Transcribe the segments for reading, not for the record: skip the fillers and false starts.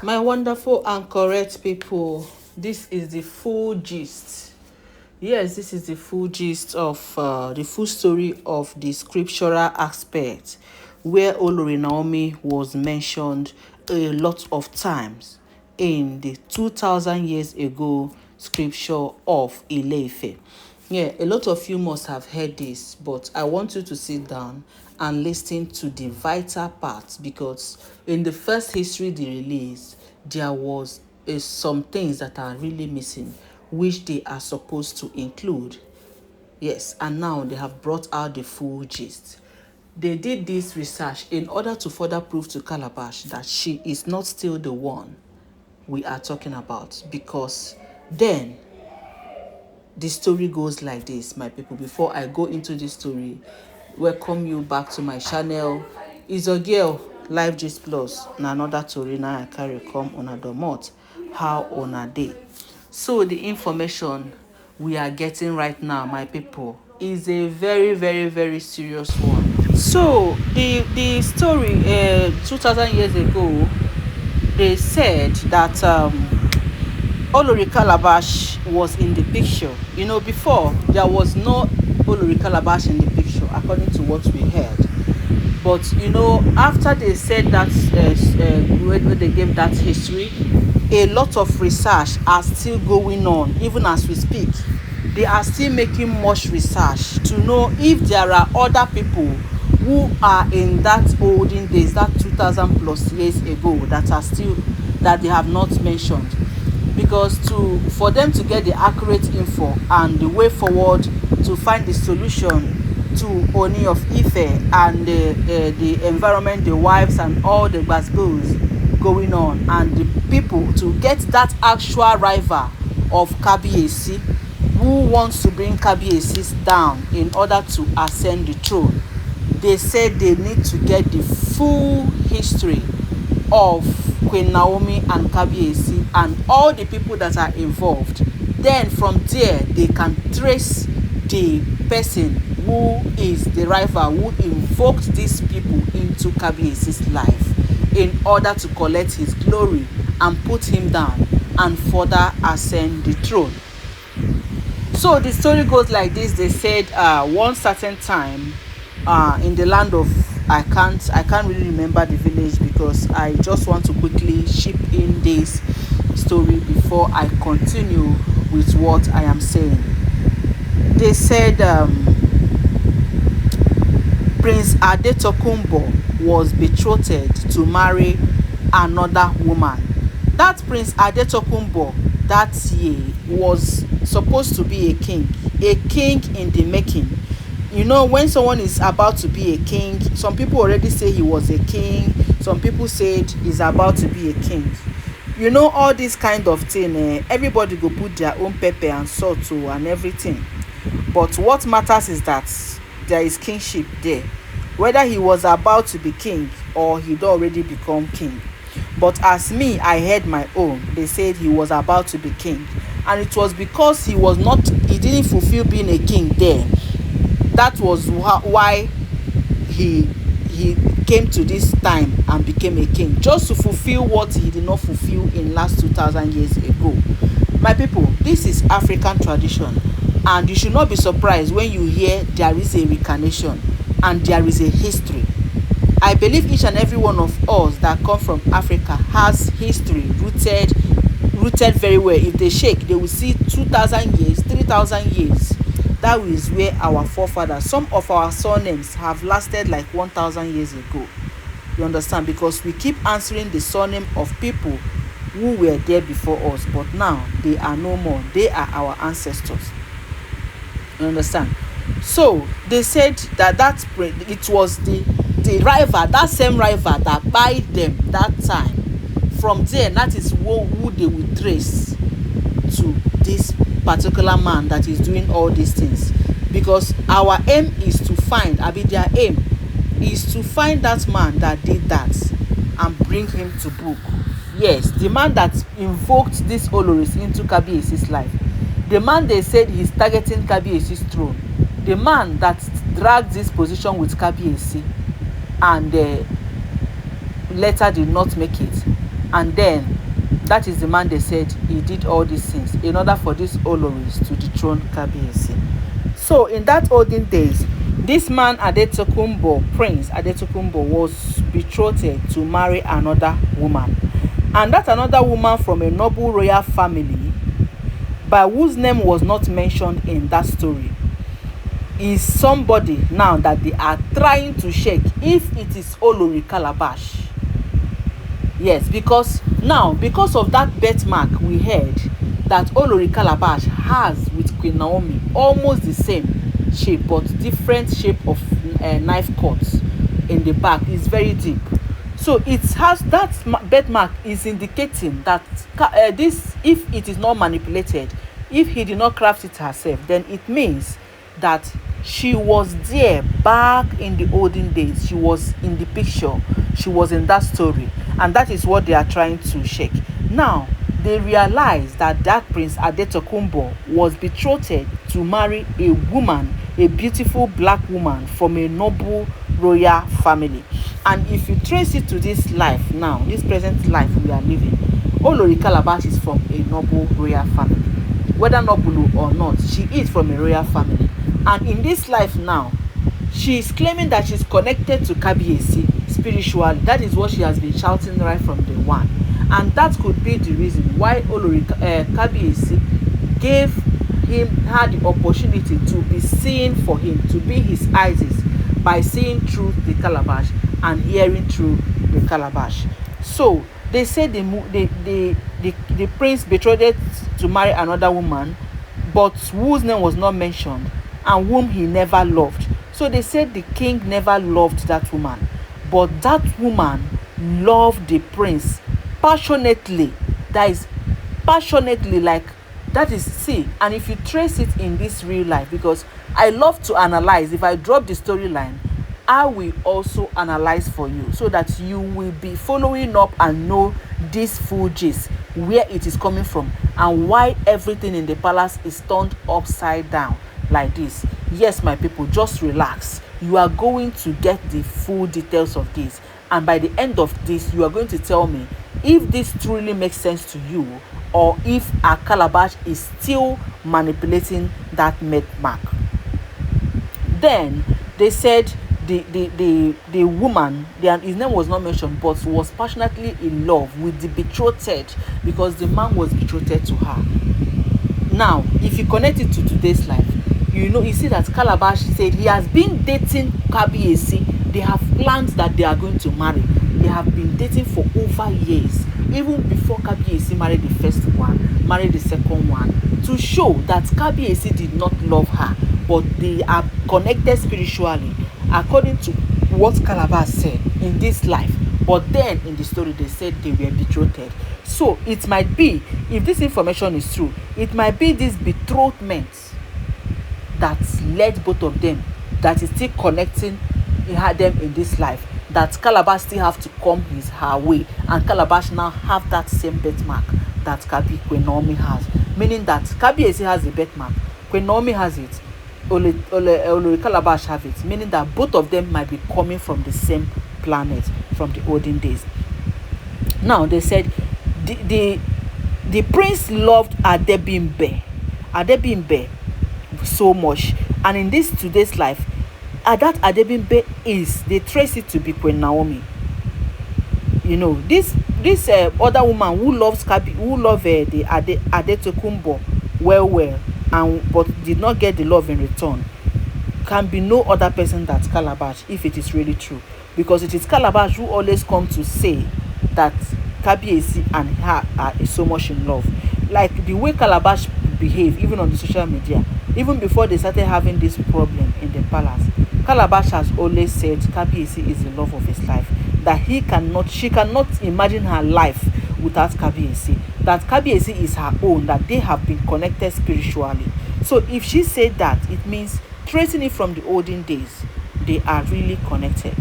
My wonderful and correct people, this is the full gist. Yes, this is the full gist of the full story of the scriptural aspect, where Olori Naomi was mentioned a lot of times in the 2000 years ago scripture of Ile-Ife. Yeah, a lot of you must have heard this, but I want you to sit down and listen to the vital parts, because in the first history they released, there was some things that are really missing, which they are supposed to include. Yes, and now they have brought out the full gist. They did this research in order to further prove to Calabash that she is not still the one we are talking about, because then the story goes like this, my people. Before I go into the story, welcome you back to my channel. It's your girl Life Gist Plus. Na another story now I carry come on a domot. How on a day. So the information we are getting right now, my people, is a very, very, very serious one. So the story 2000 years ago, they said that Olori Calabash was in the picture. You know, before there was no Olori Calabash in the picture, according to what we heard. But you know, after they said that, when they gave that history, a lot of research are still going on, even as we speak. They are still making much research to know if there are other people who are in that olden days, that 2000 plus years ago, that they have not mentioned. Because for them to get the accurate info and the way forward to find the solution to Ooni of Ife and the environment, the wives and all the gbasgbos going on, and the people to get that actual rival of Kabiyesi, who wants to bring Kabiyesi down in order to ascend the throne. They said they need to get the full history of Queen Naomi and Kabiyesi and all the people that are involved. Then from there they can trace the person who is the rival who invoked these people into Kabiyesi's life in order to collect his glory and put him down and further ascend the throne. So the story goes like this. They said one certain time in the land of, I can't really remember the village, because I just want to quickly chip in this story before I continue with what I am saying. They said Prince Adetokunbo was betrothed to marry another woman. That Prince Adetokunbo that year was supposed to be a king in the making. You know, when someone is about to be a king, some people already say he was a king. Some people said he's about to be a king. You know, all this kind of thing, everybody go put their own pepper and salt to and everything. But what matters is that there is kingship there. Whether he was about to be king or he'd already become king. But as me, I heard my own. They said he was about to be king. And it was because he didn't fulfill being a king there. That was why he came to this time and became a king, just to fulfill what he did not fulfill in last 2000 years ago. My people, this is African tradition, and you should not be surprised when you hear there is a reincarnation and there is a history. I believe each and every one of us that come from Africa has history rooted very well. If they shake, they will see 2000 years, 3000 years. That is where our forefathers, some of our surnames have lasted like 1000 years ago. You understand? Because we keep answering the surname of people who were there before us, but now they are no more. They are our ancestors. You understand? So they said that it was the rival, that same rival that buyed them that time. From there, that is who they will trace to this particular man that is doing all these things. Because our aim is to find, their aim is to find that man that did that and bring him to book. Yes, the man that invoked these Oloris into Kabiyesi's life. The man they said he's targeting Kabiyesi's throne. The man that dragged this position with Kabiyesi and later did not make it. And then That is the man they said he did all these things in order for these Oloris to dethrone Kabiyesi. So in that olden days, this man Adetokunbo, Prince Adetokunbo, was betrothed to marry another woman. And that another woman from a noble royal family, by whose name was not mentioned in that story, is somebody now that they are trying to shake if it is Olori Calabash. Yes, because of that birthmark we heard that Olori Calabash has with Queen Naomi, almost the same shape but different shape of knife cuts in the back. Is very deep. So it has that birthmark is indicating that this, if it is not manipulated, if he did not craft it herself, then it means that she was there back in the olden days. She was in the picture. She was in that story. And that is what they are trying to shake. Now, they realize that Prince Adetokunbo was betrothed to marry a woman, a beautiful black woman from a noble royal family. And if you trace it to this life now, this present life we are living, Olori Calabash is from a noble royal family. Whether noble or not, she is from a royal family. And in this life now, she is claiming that she's connected to Kabiyesi spiritually. That is what she has been shouting right from day one. And that could be the reason why Olori Kabiyesi gave her the opportunity to be seen for him, to be his eyes, by seeing through the calabash and hearing through the calabash. So they said the prince betrothed to marry another woman, but whose name was not mentioned and whom he never loved. So they said the king never loved that woman, but that woman loved the prince passionately. That is passionately, like that is, see. And if you trace it in this real life, because I love to analyze, if I drop the storyline, I will also analyze for you so that you will be following up and know this full gist, where it is coming from and why everything in the palace is turned upside down like this. Yes, my people, just relax. You are going to get the full details of this, and by the end of this you are going to tell me if this truly makes sense to you, or if a calabash is still manipulating that mark. Then they said the woman, his name was not mentioned, but was passionately in love with the betrothed, because the man was betrothed to her. Now, if you connect it to today's life, you see that Calabash said he has been dating Kabiyesi. They have plans that they are going to marry. They have been dating for over years, even before Kabiyesi married the first one, married the second one, to show that Kabiyesi did not love her, but they are connected spiritually, according to what Calabash said in this life. But then in the story they said they were betrothed. So it might be, if this information is true, it might be this betrothment that led both of them, that is still connecting them in this life, that Calabash still have to come her way, and Calabash now have that same birthmark that Queen Naomi has, meaning that Kabiyesi has the birthmark, Queen Naomi has it, Olori Calabash have it, meaning that both of them might be coming from the same planet from the olden days. Now they said the prince loved Adebimbe so much, and in this today's life, that Adebimbe is, they trace it to be Queen Naomi. This other woman who loves the Adetokunbo well, and but did not get the love in return, can be no other person than Calabash, if it is really true, because it is Calabash who always come to say that Kabiyesi and her are so much in love. Like the way Calabash behave, even on the social media, even before they started having this problem in the palace, Calabash has always said Kabiyesi is the love of his life, that she cannot imagine her life without Kabiyesi, that Kabiyesi is her own, that they have been connected spiritually. So if she said that, it means, tracing it from the olden days, they are really connected.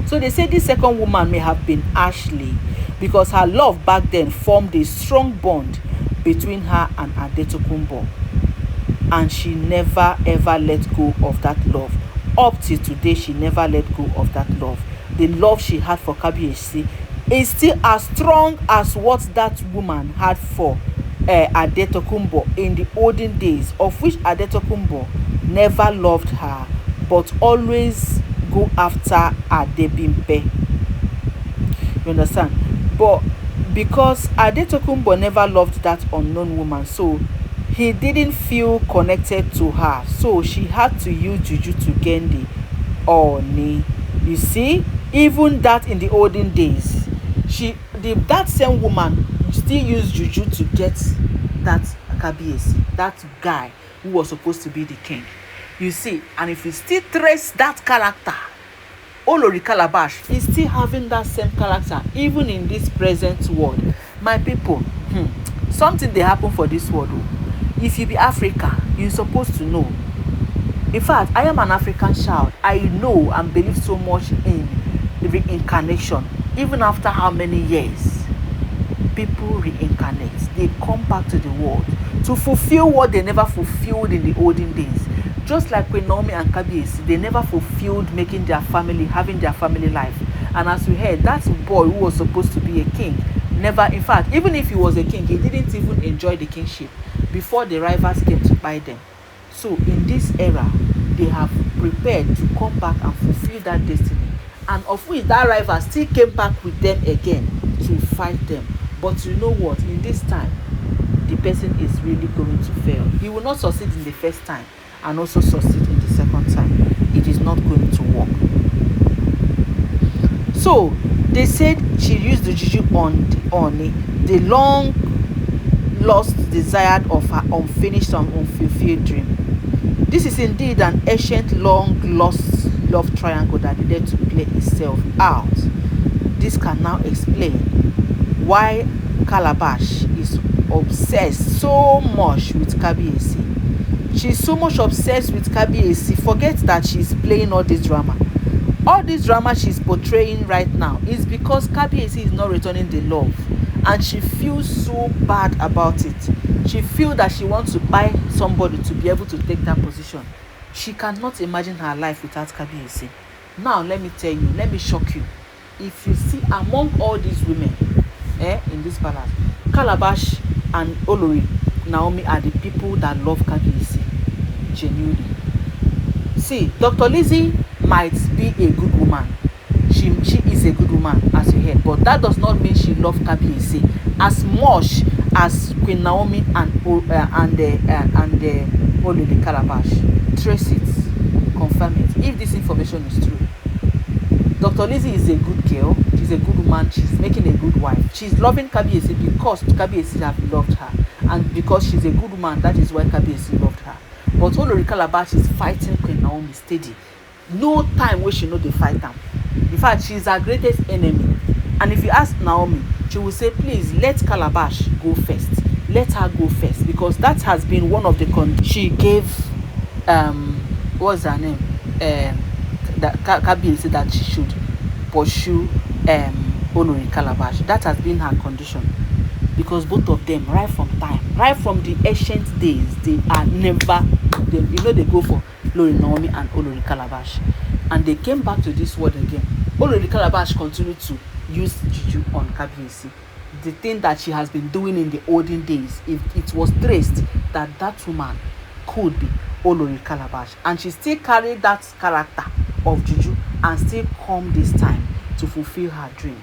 So they say this second woman may have been Ashley, because her love back then formed a strong bond between her and Adetokunbo, and she never ever let go of that love. Up till today, she never let go of that love. The love she had for Kabiyesi is still as strong as what that woman had for Adetokunbo in the olden days, of which Adetokunbo never loved her but always go after Adebimpe. You understand? But because Adetokunbo never loved that unknown woman, so he didn't feel connected to her, so she had to use juju to gain the ooni. You see, even that in the olden days, that same woman still used juju to get that Kabiyesi, that guy who was supposed to be the king. You see, and if you still trace that character, Olori Calabash is still having that same character even in this present world. My people, something dey happen for this world. If you be Africa, you're supposed to know. In fact, I am an African child. I know and believe so much in reincarnation. Even after how many years people reincarnate, they come back to the world to fulfill what they never fulfilled in the olden days. Just like when Naomi and Kabiyesi, they never fulfilled making their family, having their family life. And as we heard, that boy who was supposed to be a king, never, in fact, even if he was a king, he didn't even enjoy the kingship before the rivals came to buy them. So in this era, they have prepared to come back and fulfill that destiny. And of which that rival still came back with them again to fight them. But you know what? In this time, the person is really going to fail. He will not succeed in the first time and also succeed in the second time. It is not going to work. So they said she used the juju on the ooni, the long lost desire of her unfinished and unfulfilled dream. This is indeed an ancient long lost love triangle that needed to play itself out. This can now explain why Calabash is obsessed so much with Kabiyesi. She's so much obsessed with Kabiyesi. Forget that she's playing all this drama. All this drama she's portraying right now is because Kabiyesi is not returning the love, and she feels so bad about it. She feels that she wants to buy somebody to be able to take that position. She cannot imagine her life without Kabiyesi. Now let me tell you, let me shock you. If you see among all these women in this palace, Calabash and Olori Naomi are the people that love Kabiyesi genuinely. See, Dr. Lizzie might be a good woman. She is a good woman, as you heard, but that does not mean she loves Kabiyesi as much as Queen Naomi and Olori Calabash. Trace it, confirm it. If this information is true, Dr. Lizzie is a good girl. She's a good woman. She's making a good wife. She's loving Kabiyesi because Kabiyesi have loved her, and because she's a good woman, that is why Kabiyesi loved her. But Olori Calabash is fighting Queen Naomi steady. No time where she know they fight them. In fact, she's her greatest enemy. And if you ask Naomi, she will say, please let Calabash go first. Let her go first, because that has been one of the conditions she gave. What's her name? That Kabiyesi that she should pursue Olori Calabash. That has been her condition, because both of them, right from the ancient days, they are never. They go for Olori Naomi and Olori Calabash, and they came back to this world again. Olori Calabash continued to use juju on Kabiyesi. The thing that she has been doing in the olden days, if it was traced that woman could be Olori Calabash, and she still carried that character of juju and still come this time to fulfill her dream.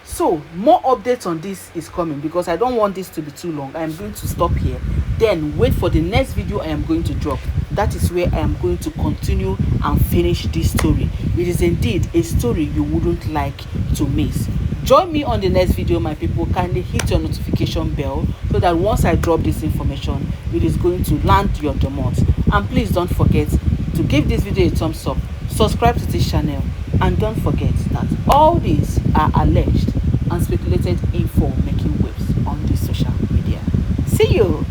So more updates on this is coming, because I don't want this to be too long. I am going to stop here, then wait for the next video I am going to drop. That is where I am going to continue and finish this story. It is indeed a story you wouldn't like to miss. Join me on the next video, my people. Kindly hit your notification bell so that once I drop this information, it is going to land your doormat. And please don't forget to give this video a thumbs up, subscribe to this channel, and don't forget that all these are alleged and speculated info making waves on this social media. See you.